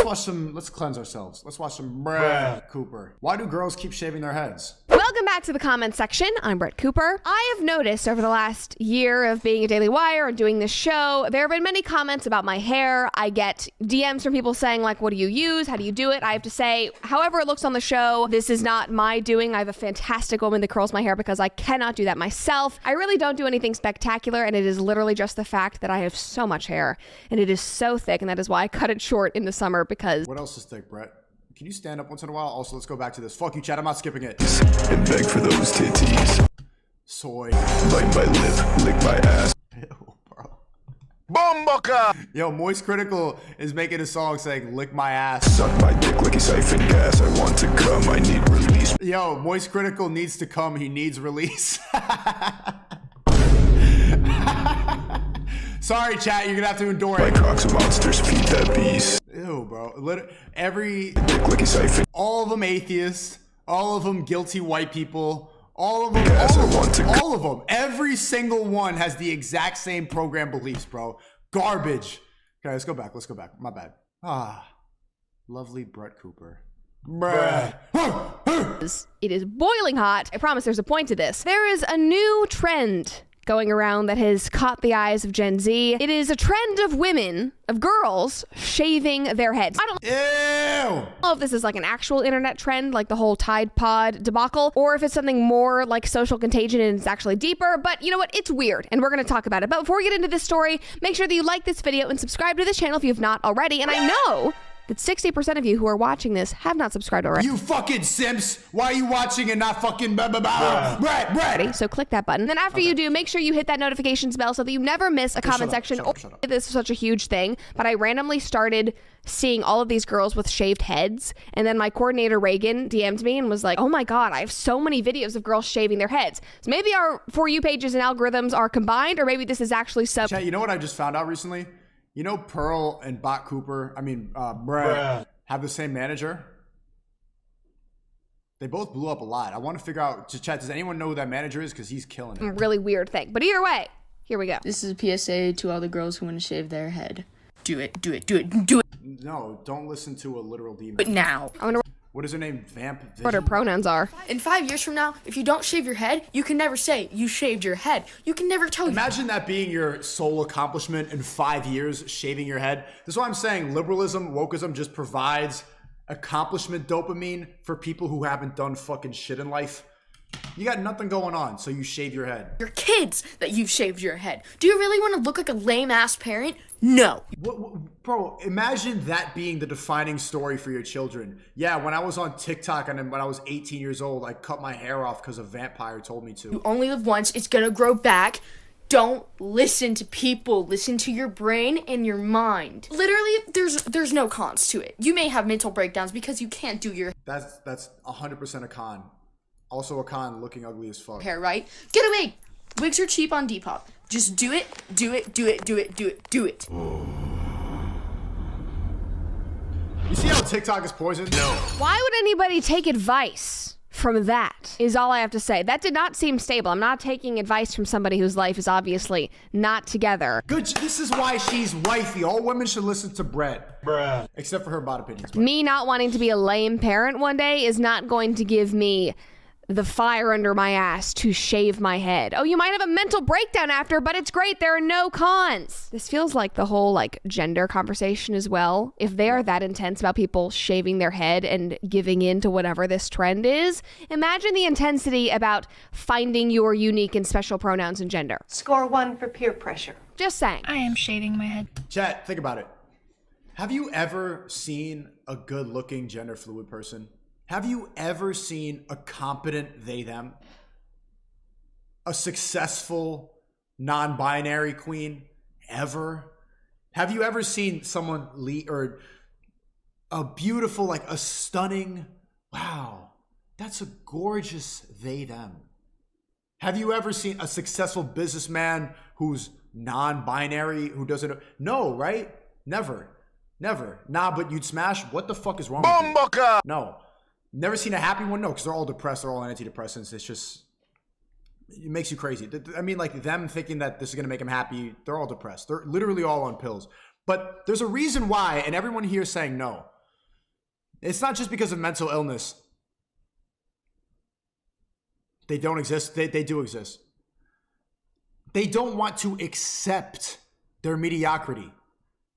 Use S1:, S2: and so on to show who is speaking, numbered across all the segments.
S1: let's cleanse ourselves. Let's watch some Brett Cooper. Why do girls keep shaving their heads?
S2: Welcome back to the comment section. I'm Brett Cooper. I have noticed over the last year of being a Daily Wire and doing this show, there have been many comments about my hair. I get DMs from people saying like, what do you use? How do you do it? I have to say, however it looks on the show, this is not my doing. I have a fantastic woman that curls my hair because I cannot do that myself. I really don't do anything spectacular, and it is literally just the fact that I have so much hair and it is so thick, and that is why I cut it short in the summer because...
S1: What else is thick, Brett? Can you stand up once in a while? Also, let's go back to this. Fuck you, Chad. I'm not skipping it.
S3: And beg for those titties.
S1: Soy.
S3: Bite my lip, lick my ass.
S1: Ew, bro.
S3: Bomboka!
S1: Yo, Moist Critical is making a song saying, lick my ass.
S3: Suck my dick like a siphon gas. I want to come, I need release.
S1: Yo, Moist Critical needs to come. He needs release. Sorry, chat. You're gonna have to endure
S3: My
S1: it.
S3: Crocs are monsters, feed that beast.
S1: Ew, bro.
S3: Dick like a siphon.
S1: All of them atheists. All of them guilty white people. All of them.
S3: Gas,
S1: All of them. Every single one has the exact same program beliefs, bro. Garbage. Okay, let's go back. Let's go back. My bad. Ah, lovely Brett Cooper. Bruh.
S2: It is boiling hot. I promise there's a point to this. There is a new trend going around that has caught the eyes of Gen Z. It is a trend of women, of girls, shaving their heads. I don't know if this is like an actual internet trend, like the whole Tide Pod debacle, or if it's something more like social contagion and it's actually deeper, but you know what? It's weird, and we're gonna talk about it. But before we get into this story, make sure that you like this video and subscribe to this channel if you have not already. And I know that 60% of you who are watching this have not subscribed already.
S1: You fucking simps! Why are you watching and not fucking Brett?
S2: So click that button. Then after you do, make sure you hit that notifications bell so that you never miss a comment section.
S1: Shut up.
S2: This is such a huge thing, but I randomly started seeing all of these girls with shaved heads, and then my coordinator Reagan DM'd me and was like, oh my god, I have so many videos of girls shaving their heads. So maybe our For You pages and algorithms are combined, or maybe this is actually some...
S1: Chat, you know what I just found out recently? You know Pearl and Bot Cooper, Brett, have the same manager? They both blew up a lot. I want to figure out, chat, does anyone know who that manager is? Because he's killing it.
S2: Really weird thing. But either way, here we go.
S4: This is a PSA to all the girls who want to shave their head. Do it, do it, do it, do it.
S1: No, don't listen to a literal demon.
S4: But now.
S2: I wonder
S1: What is her name? Vamp Vision?
S2: what her pronouns are.
S5: In 5 years from now, if you don't shave your head, you can never say you shaved your head. You can never tell
S1: Imagine that being your sole accomplishment in 5 years, shaving your head. This is why I'm saying liberalism, wokeism just provides accomplishment dopamine for people who haven't done fucking shit in life. You got nothing going on, so you shave your head.
S5: your kids that you've shaved your head. Do you really want to look like a lame-ass parent? No.
S1: Bro, imagine that being the defining story for your children. Yeah, when I was on TikTok and when I was 18 years old, I cut my hair off because a vampire told me to.
S5: You only live once. It's gonna grow back. Don't listen to people. Listen to your brain and your mind. Literally, there's no cons to it. You may have mental breakdowns because you can't do your
S1: That's 100% a con. Also a con looking ugly as fuck.
S5: hair right. Get a wig. Wigs are cheap on Depop. Just do it, do it, do it, do it, do it, do it.
S1: You see how TikTok is poison? No.
S2: Why would anybody take advice from that, is all I have to say. That did not seem stable. I'm not taking advice from somebody whose life is obviously not together.
S1: Good. This is why she's wifey. All women should listen to Brett. Bruh. Except for her bad opinions.
S2: Me not wanting to be a lame parent one day is not going to give me the fire under my ass to shave my head. Oh, you might have a mental breakdown after, but it's great. There are no cons. This feels like the whole gender conversation as well. If they are that intense about people shaving their head and giving in to whatever this trend is, imagine the intensity about finding your unique and special pronouns and gender.
S6: Score 1 for peer pressure.
S2: Just saying.
S7: I am shaving my head.
S1: Chat, think about it. Have you ever seen a good-looking gender fluid person? Have you ever seen a competent they, them? A successful non-binary queen? Ever? Have you ever seen someone or a beautiful, a stunning, wow, that's a gorgeous they, them? Have you ever seen a successful businessman who's non-binary, who doesn't? No, right? Never. Never. Nah, but you'd smash? What the fuck is wrong with you? No. Never seen a happy one? No, because they're all depressed. They're all on antidepressants. It's just, it makes you crazy. I mean, them thinking that this is going to make them happy, they're all depressed. They're literally all on pills. But there's a reason why, and everyone here is saying no. It's not just because of mental illness. They don't exist. They do exist. They don't want to accept their mediocrity.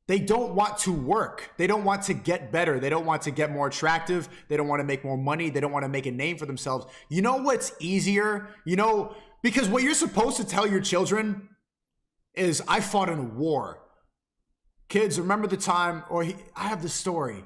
S1: They don't want to work. They don't want to get better. They don't want to get more attractive. They don't want to make more money. They don't want to make a name for themselves. You know what's easier? Because what you're supposed to tell your children is, I fought in a war. Kids, remember the time, I have this story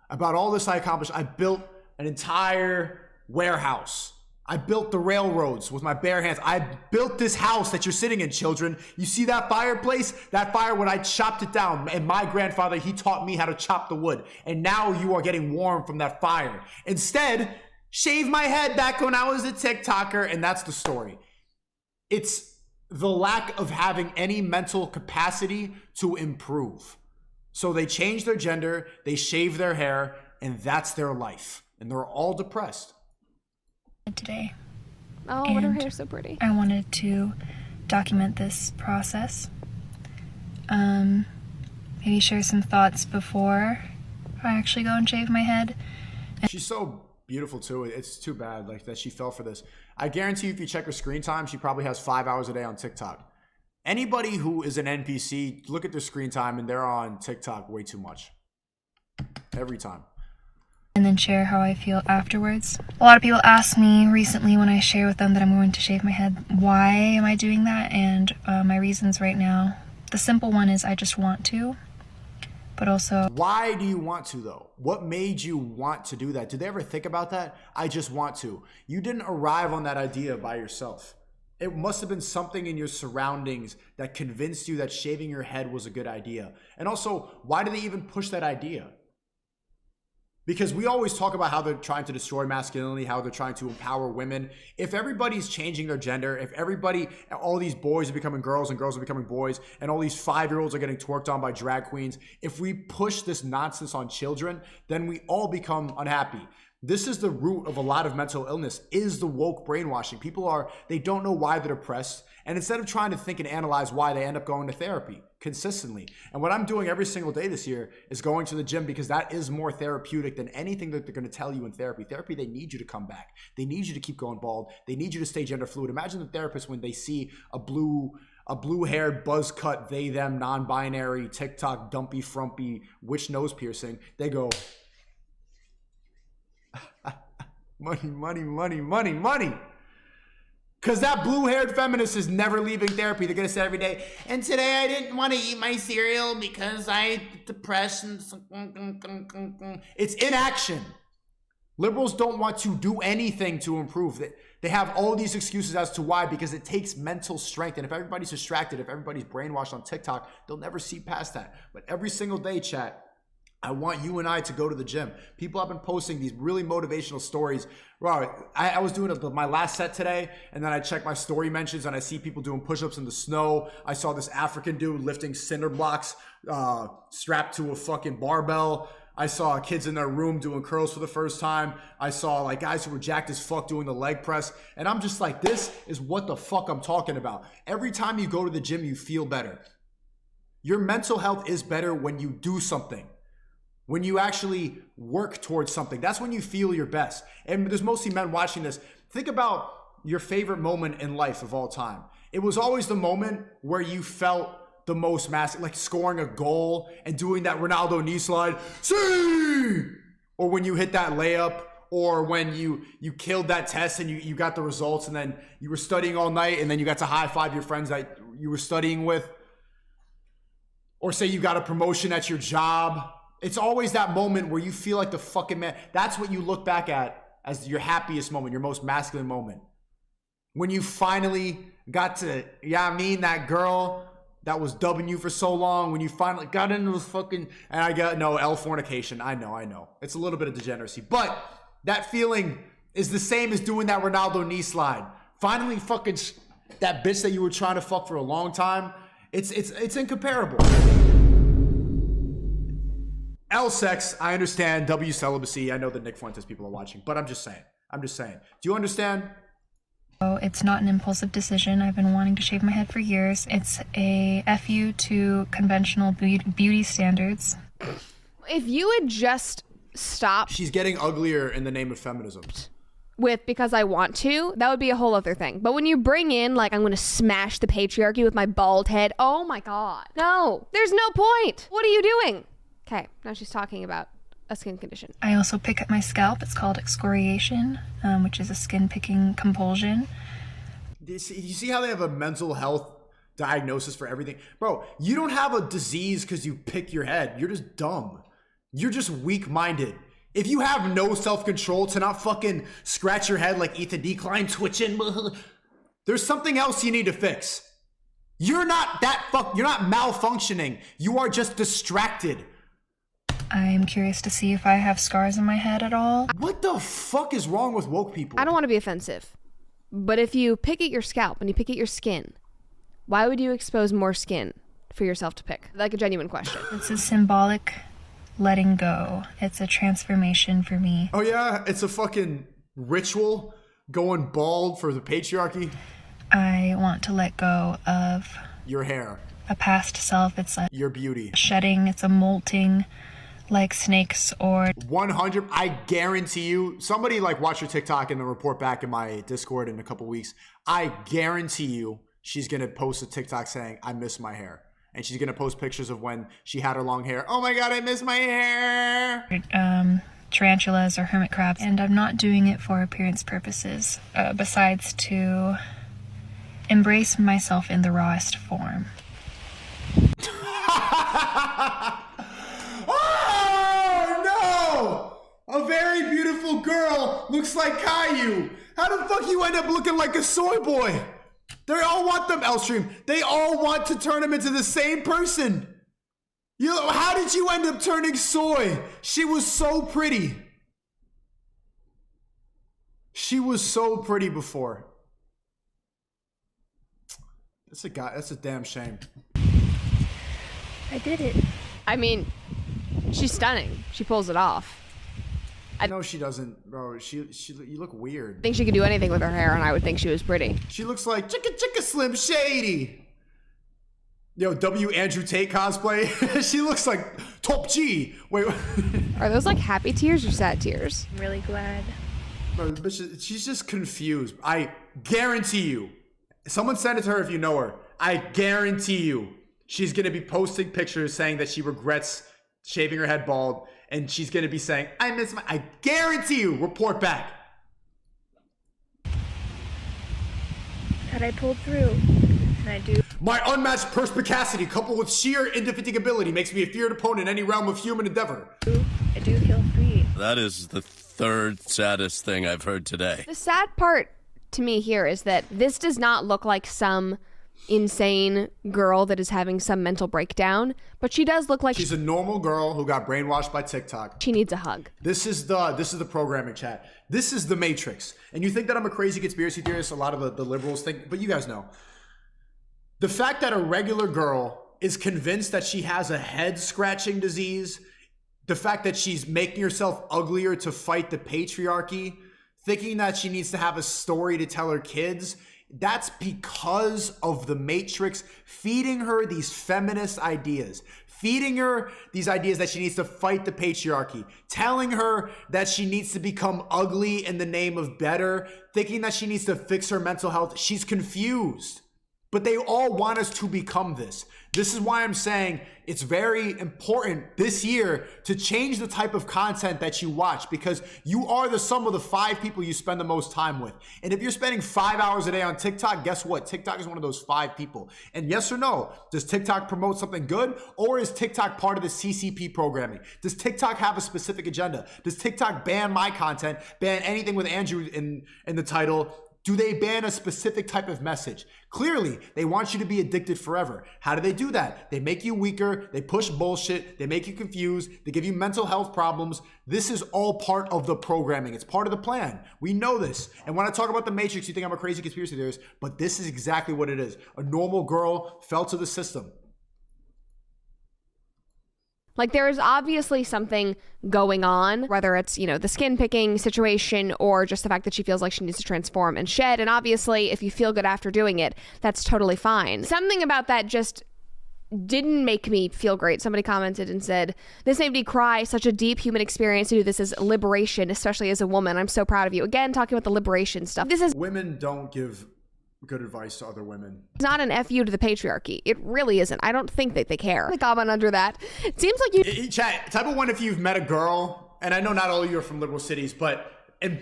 S1: about all this I accomplished. I built an entire warehouse. I built the railroads with my bare hands. I built this house that you're sitting in, children. You see that fireplace? That fire, when I chopped it down, and my grandfather, he taught me how to chop the wood. And now you are getting warm from that fire. Instead, shave my head back when I was a TikToker, and that's the story. It's the lack of having any mental capacity to improve. So they change their gender, they shave their hair, and that's their life. And they're all depressed.
S7: Today.
S2: Oh, but her hair's so pretty.
S7: I wanted to document this process. Maybe share some thoughts before I actually go and shave my head.
S1: She's so beautiful too. It's too bad that she fell for this. I guarantee you, if you check her screen time, she probably has 5 hours a day on TikTok. Anybody who is an NPC, look at their screen time and they're on TikTok way too much. Every time.
S7: And then share how I feel afterwards. A lot of people ask me recently when I share with them that I'm going to shave my head, why am I doing that? And my reasons right now, the simple one is I just want to, but also...
S1: Why do you want to, though? What made you want to do that? Did they ever think about that? I just want to. You didn't arrive on that idea by yourself. It must have been something in your surroundings that convinced you that shaving your head was a good idea. And also, why did they even push that idea? Because we always talk about how they're trying to destroy masculinity, how they're trying to empower women. If everybody's changing their gender, if all these boys are becoming girls and girls are becoming boys, and all these 5-year-olds are getting twerked on by drag queens, if we push this nonsense on children, then we all become unhappy. This is the root of a lot of mental illness, is the woke brainwashing. They don't know why they're depressed. And instead of trying to think and analyze why, they end up going to therapy consistently. And what I'm doing every single day this year is going to the gym, because that is more therapeutic than anything that they're going to tell you in therapy. Therapy, they need you to come back. They need you to keep going bald. They need you to stay gender fluid. Imagine the therapist when they see a blue-haired, buzz cut, they, them, non-binary, TikTok, dumpy, frumpy, witch nose piercing. They go, money, money, money, money, money. Because that blue-haired feminist is never leaving therapy. They're going to say every day, and today I didn't want to eat my cereal because I depression. It's inaction. Liberals don't want to do anything to improve. They have all these excuses as to why, because it takes mental strength. And if everybody's distracted, if everybody's brainwashed on TikTok, they'll never see past that. But every single day, chat, I want you and I to go to the gym. People have been posting these really motivational stories. Wow, I was doing my last set today, and then I checked my story mentions, and I see people doing push-ups in the snow. I saw this African dude lifting cinder blocks strapped to a fucking barbell. I saw kids in their room doing curls for the first time. I saw guys who were jacked as fuck doing the leg press. And I'm just like, this is what the fuck I'm talking about. Every time you go to the gym, you feel better. Your mental health is better when you do something. When you actually work towards something, that's when you feel your best. And there's mostly men watching this. Think about your favorite moment in life of all time. It was always the moment where you felt the most massive, like scoring a goal and doing that Ronaldo knee slide, see! Or when you hit that layup, or when you killed that test and you got the results, and then you were studying all night and then you got to high five your friends that you were studying with. Or say you got a promotion at your job. It's always that moment where you feel like the fucking man. That's what you look back at as your happiest moment, your most masculine moment. When you finally got to, that girl that was dubbing you for so long, when you finally got into the fucking, and I got, no, L fornication. I know. It's a little bit of degeneracy. But that feeling is the same as doing that Ronaldo knee slide. Finally fucking, that bitch that you were trying to fuck for a long time, it's incomparable. L sex, I understand. W celibacy, I know that Nick Fuentes people are watching, but I'm just saying. Do you understand?
S7: Oh, it's not an impulsive decision. I've been wanting to shave my head for years. It's a FU to conventional beauty standards.
S2: If you had just stop
S1: She's getting uglier in the name of feminism.
S2: with because I want to, that would be a whole other thing. But when you bring in, like, I'm going to smash the patriarchy with my bald head, oh my God. No, there's no point. What are you doing? Okay, now she's talking about a skin condition.
S7: I also pick at my scalp. It's called excoriation, which is a skin picking compulsion.
S1: You see how they have a mental health diagnosis for everything? Bro, you don't have a disease because you pick your head. You're just dumb. You're just weak-minded. If you have no self-control to not fucking scratch your head like Ethan Decline twitching, there's something else you need to fix. You're not you're not malfunctioning. You are just distracted.
S7: I'm curious to see if I have scars in my head at all.
S1: What the fuck is wrong with woke people?
S2: I don't want to be offensive, but if you pick at your scalp and you pick at your skin, why would you expose more skin for yourself to pick? Like a genuine question.
S7: It's a symbolic letting go. It's a transformation for me.
S1: Oh yeah, it's a fucking ritual going bald for the patriarchy.
S7: I want to let go of
S1: Your hair,
S7: a past self. It's a
S1: your beauty.
S7: shedding. It's a molting, like snakes or
S1: 100. I guarantee you, somebody like watch your TikTok and then report back in my Discord in a couple weeks. I guarantee you, she's gonna post a TikTok saying, "I miss my hair." And she's going to post pictures of when she had her long hair. Oh my God, I miss my hair.
S7: tarantulas or hermit crabs. And I'm not doing it for appearance purposes, besides to embrace myself in the rawest form.
S1: Oh no! A very beautiful girl looks like Caillou. How the fuck you end up looking like a soy boy? They all want them, Elstream. They all want to turn him into the same person. How did you end up turning soy? She was so pretty. She was so pretty before. That's a damn shame.
S7: I did it.
S2: I mean, she's stunning. She pulls it off.
S1: No, she doesn't, bro. You look weird.
S2: I think she could do anything with her hair, and I would think she was pretty.
S1: She looks like Chicka Slim Shady. Yo, W. Andrew Tate cosplay. She looks like Top G. Wait.
S2: Are those like happy tears or sad tears?
S7: I'm really glad.
S1: Bro, she's just confused. I guarantee you. Someone send it to her if you know her. I guarantee you. She's going to be posting pictures saying that she regrets shaving her head bald. And she's going to be saying, I guarantee you, report back.
S7: That I pulled through. And I do.
S1: My unmatched perspicacity coupled with sheer indefatigability makes me a feared opponent in any realm of human endeavor.
S7: I do feel free.
S8: That is the third saddest thing I've heard today.
S2: The sad part to me here is that this does not look like some insane girl that is having some mental breakdown, but she does look like
S1: she's a normal girl who got brainwashed by TikTok.
S2: She needs a hug.
S1: This is the programming chat. This is the Matrix. And you think that I'm a crazy conspiracy theorist? A lot of the liberals think, but you guys know. The fact that a regular girl is convinced that she has a head scratching disease, the fact that she's making herself uglier to fight the patriarchy, thinking that she needs to have a story to tell her kids, that's because of the Matrix feeding her these feminist ideas, feeding her these ideas that she needs to fight the patriarchy, telling her that she needs to become ugly in the name of better, thinking that she needs to fix her mental health. She's confused. But they all want us to become this. This is why I'm saying it's very important this year to change the type of content that you watch, because you are the sum of the 5 people you spend the most time with. And if you're spending 5 hours a day on TikTok, guess what? TikTok is one of those 5 people. And yes or no, does TikTok promote something good, or is TikTok part of the CCP programming? Does TikTok have a specific agenda? Does TikTok ban my content, ban anything with Andrew in the title? Do they ban a specific type of message? Clearly, they want you to be addicted forever. How do they do that? They make you weaker, they push bullshit, they make you confused, they give you mental health problems. This is all part of the programming. It's part of the plan. We know this. And when I talk about the Matrix, you think I'm a crazy conspiracy theorist, but this is exactly what it is. A normal girl fell to the system.
S2: Like, there is obviously something going on, whether it's, you know, the skin picking situation or just the fact that she feels like she needs to transform and shed. And obviously, if you feel good after doing it, that's totally fine. Something about that just didn't make me feel great. Somebody commented and said, "This made me cry. Such a deep human experience to do this as liberation, especially as a woman. I'm so proud of you." Again, talking about the liberation stuff. This is
S1: Women don't give good advice to other women.
S2: not an FU to the patriarchy. It really isn't. I don't think that they care. The comment under that. It seems like you...
S1: Chat, type of one if you've met a girl, and I know not all of you are from liberal cities, but in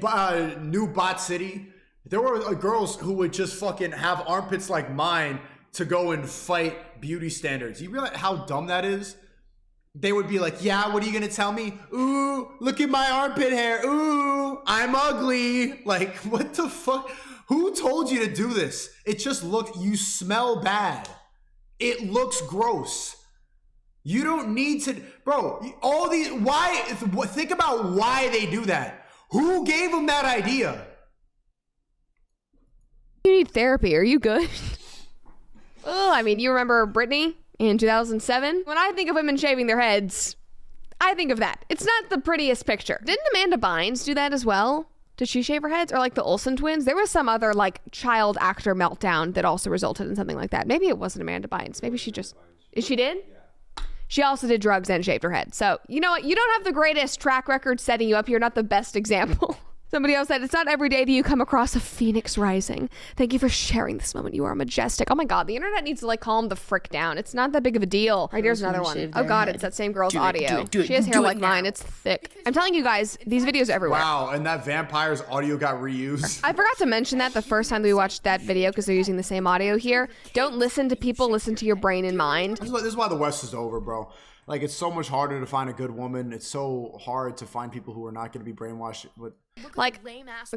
S1: New Bot City, there were girls who would just fucking have armpits like mine to go and fight beauty standards. You realize how dumb that is? They would be like, yeah, what are you gonna tell me? Ooh, look at my armpit hair. Ooh, I'm ugly. Like, what the fuck? Who told you to do this? It just you smell bad. It looks gross. You don't need to, bro, all these, think about why they do that. Who gave them that idea?
S2: You need therapy. Are you good? Oh, I mean, you remember Britney in 2007? When I think of women shaving their heads, I think of that. It's not the prettiest picture. Didn't Amanda Bynes do that as well? Did she shave her heads? Or like the Olsen twins? There was some other like child actor meltdown that also resulted in something like that. Maybe it wasn't Amanda Bynes. Maybe she just... She did? She also did drugs and shaved her head. So, you know what? You don't have the greatest track record setting you up. You're not the best example. Somebody else said, it's not every day that you come across a phoenix rising. Thank you for sharing this moment. You are majestic. Oh my God, the internet needs to like calm the frick down. It's not that big of a deal. Right, here's another one. Oh God, it's that same girl's audio. She has hair like mine. It's thick. I'm telling you guys, these videos are everywhere.
S1: Wow, and that vampire's audio got reused.
S2: I forgot to mention that the first time that we watched that video because they're using the same audio here. Don't listen to people, listen to your brain and mind.
S1: This is why the West is over, bro. Like, it's so much harder to find a good woman. It's so hard to find people who are not going to be brainwashed with...
S2: Like,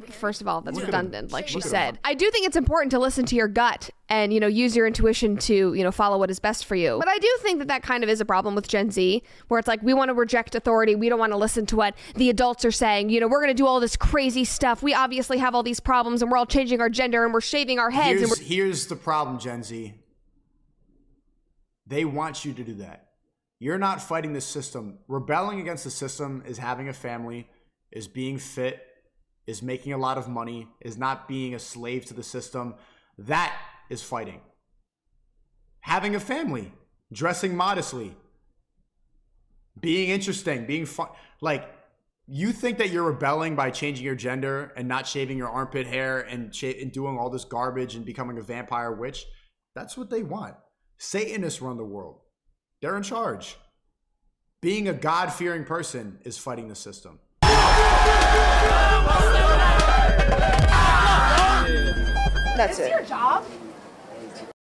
S2: first of all, that's redundant, like she said. I do think it's important to listen to your gut and, you know, use your intuition to, you know, follow what is best for you. But I do think that that kind of is a problem with Gen Z, where it's like, we want to reject authority. We don't want to listen to what the adults are saying. You know, we're going to do all this crazy stuff. We obviously have all these problems and we're all changing our gender and we're shaving our heads.
S1: Here's the problem, Gen Z. They want you to do that. You're not fighting the system. Rebelling against the system is having a family, is being fit, is making a lot of money, is not being a slave to the system. That is fighting. Having a family, dressing modestly, being interesting, being fun. Like, you think that you're rebelling by changing your gender and not shaving your armpit hair and doing all this garbage and becoming a vampire witch? That's what they want. Satanists run the world. They're in charge. Being a God-fearing person is fighting the system.
S2: That's it.
S5: Your job?